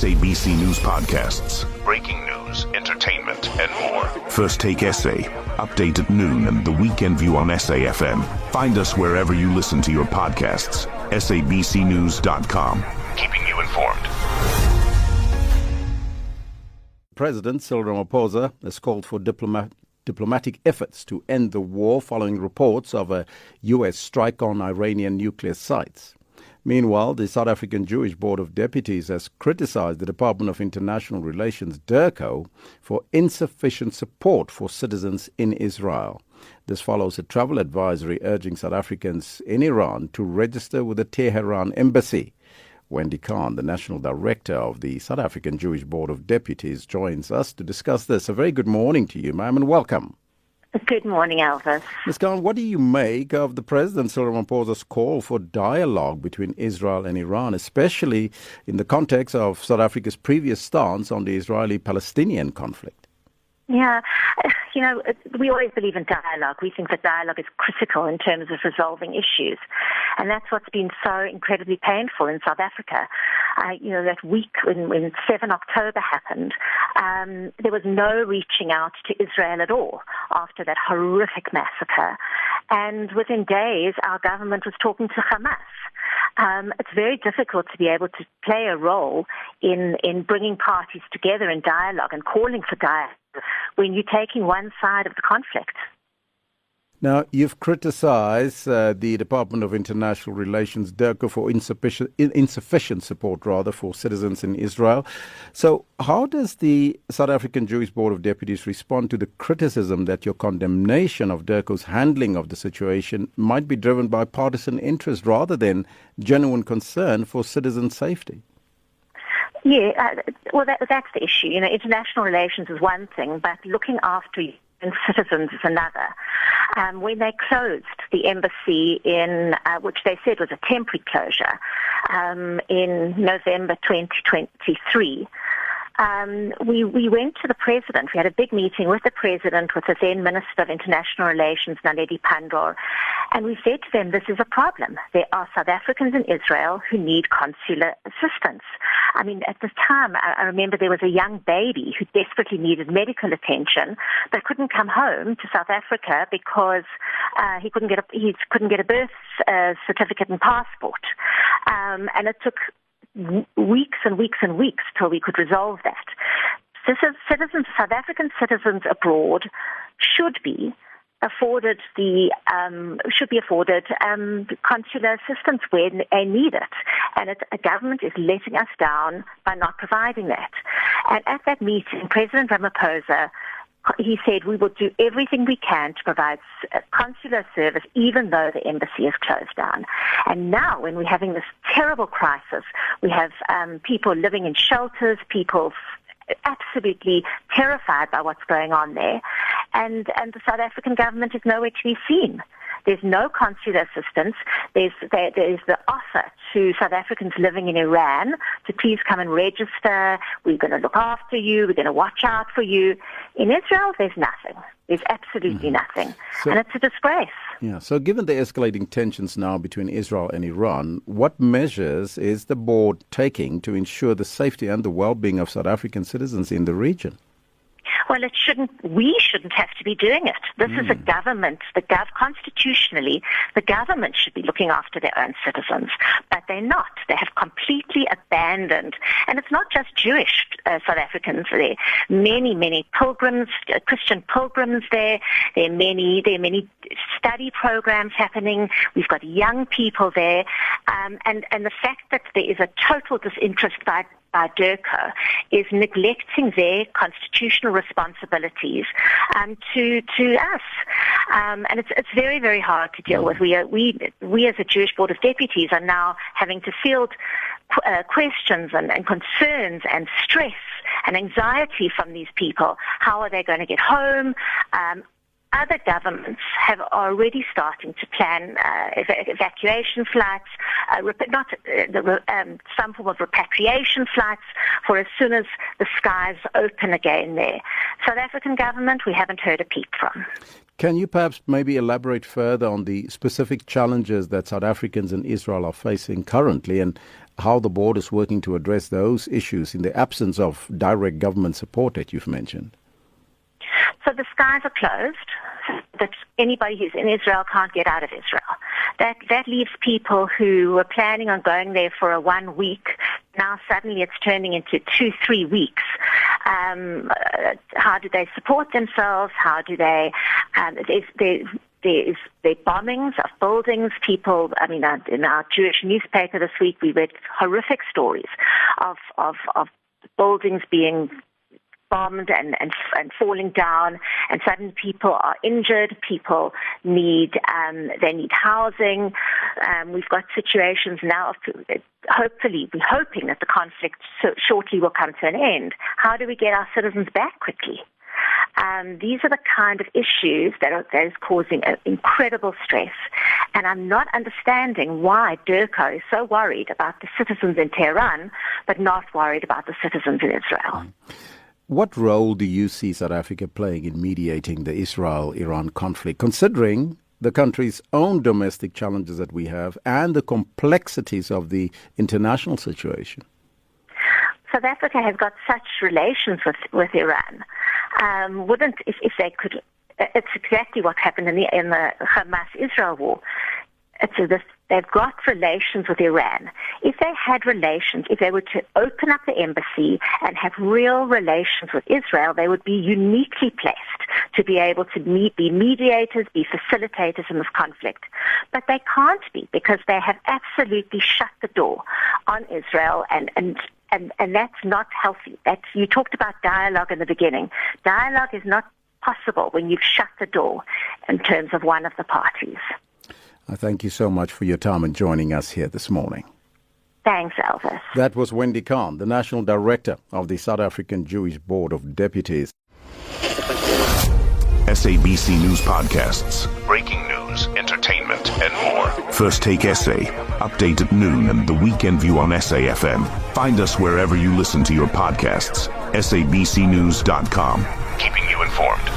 SABC News podcasts, breaking news, entertainment, and more. First Take SA, update at noon, and the Weekend View on SAFM. Find us wherever you listen to your podcasts. SABCnews.com, keeping you informed. President Cyril Ramaphosa has called for diplomatic efforts to end the war following reports of a U.S. strike on Iranian nuclear sites. Meanwhile, the South African Jewish Board of Deputies has criticized the Department of International Relations, DIRCO, for insufficient support for citizens in Israel. This follows a travel advisory urging South Africans in Iran to register with the Tehran embassy. Wendy Khan, the National Director of the South African Jewish Board of Deputies, joins us to discuss this. A very good morning to you, ma'am, and welcome. Good morning, Elvis. Ms. Khan, what do you make of the President Cyril Ramaphosa's call for dialogue between Israel and Iran, especially in the context of South Africa's previous stance on the Israeli-Palestinian conflict? Yeah, we always believe in dialogue. We think that dialogue is critical in terms of resolving issues. And that's what's been so incredibly painful in South Africa. That week when 7 October happened, there was no reaching out to Israel at all after that horrific massacre. And within days, our government was talking to Hamas. It's very difficult to be able to play a role in bringing parties together in dialogue and calling for dialogue when you're taking one side of the conflict. Now, you've criticized the Department of International Relations, DIRCO, for insufficient support for citizens in Israel. So how does the South African Jewish Board of Deputies respond to the criticism that your condemnation of DIRCO's handling of the situation might be driven by partisan interest rather than genuine concern for citizen safety? Yeah, that's the issue. International relations is one thing, but looking after citizens is another. When they closed the embassy which they said was a temporary closure, in November 2023, we went to the President. We had a big meeting with the President, with the then Minister of International Relations, Naledi Pandor, and we said to them, this is a problem. There are South Africans in Israel who need consular assistance. I mean, at the time, I remember there was a young baby who desperately needed medical attention, but couldn't come home to South Africa because he couldn't get a birth certificate and passport, and it took weeks and weeks and weeks till we could resolve that. South African citizens abroad should be afforded consular assistance when they need it, and a government is letting us down by not providing that. And at that meeting, President Ramaphosa, he said we will do everything we can to provide consular service even though the embassy is closed down. And now when we're having this terrible crisis, we have people living in shelters, people absolutely terrified by what's going on there, and the South African government is nowhere to be seen. There's no consular assistance. There's the offer to South Africans living in Iran to please come and register. We're going to look after you. We're going to watch out for you. In Israel, there's nothing. There's absolutely nothing. And it's a disgrace. Yeah. So given the escalating tensions now between Israel and Iran, what measures is the board taking to ensure the safety and the well-being of South African citizens in the region? Well, we shouldn't have to be doing it. This is a government. Constitutionally, the government should be looking after their own citizens, but they're not. They have completely abandoned, and it's not just Jewish South Africans there. Many pilgrims, Christian pilgrims there. There are many study programs happening. We've got young people there, and the fact that there is a total disinterest by DIRCO is neglecting their constitutional responsibilities to us, and it's very, very hard to deal with. We as a Jewish Board of Deputies are now having to field questions and concerns and stress and anxiety from these people. How are they going to get home? Other governments are already starting to plan evacuation flights, some form of repatriation flights for as soon as the skies open again there. South African government, we haven't heard a peep from. Can you perhaps maybe elaborate further on the specific challenges that South Africans in Israel are facing currently, and how the board is working to address those issues in the absence of direct government support that you've mentioned? So the skies are closed, that anybody who's in Israel can't get out of Israel. That leaves people who were planning on going there for a 1 week. Now suddenly it's turning into 2-3 weeks. How do they support themselves? How do they? There's bombings of buildings. People, in our Jewish newspaper this week, we read horrific stories of buildings being bombed and falling down, and suddenly people are injured. People need housing. We've got situations now. Hopefully, we're hoping that the conflict shortly will come to an end. How do we get our citizens back quickly? These are the kind of issues that is causing incredible stress. And I'm not understanding why DIRCO is so worried about the citizens in Tehran, but not worried about the citizens in Israel. What role do you see South Africa playing in mediating the Israel-Iran conflict, considering the country's own domestic challenges that we have and the complexities of the international situation? South Africa has got such relations with Iran. If they could, it's exactly what happened in the Hamas-Israel war. They've got relations with Iran. If they had relations, if they were to open up the embassy and have real relations with Israel, they would be uniquely placed to be able to be mediators, be facilitators in this conflict. But they can't be, because they have absolutely shut the door on Israel, and that's not healthy. You talked about dialogue in the beginning. Dialogue is not possible when you've shut the door in terms of one of the parties. I thank you so much for your time and joining us here this morning. Thanks, Elvis. That was Wendy Khan, the National Director of the South African Jewish Board of Deputies. SABC News podcasts, breaking news, entertainment, and more. First Take SA, update at noon, and the Weekend View on SAFM. Find us wherever you listen to your podcasts. SABCnews.com, keeping you informed.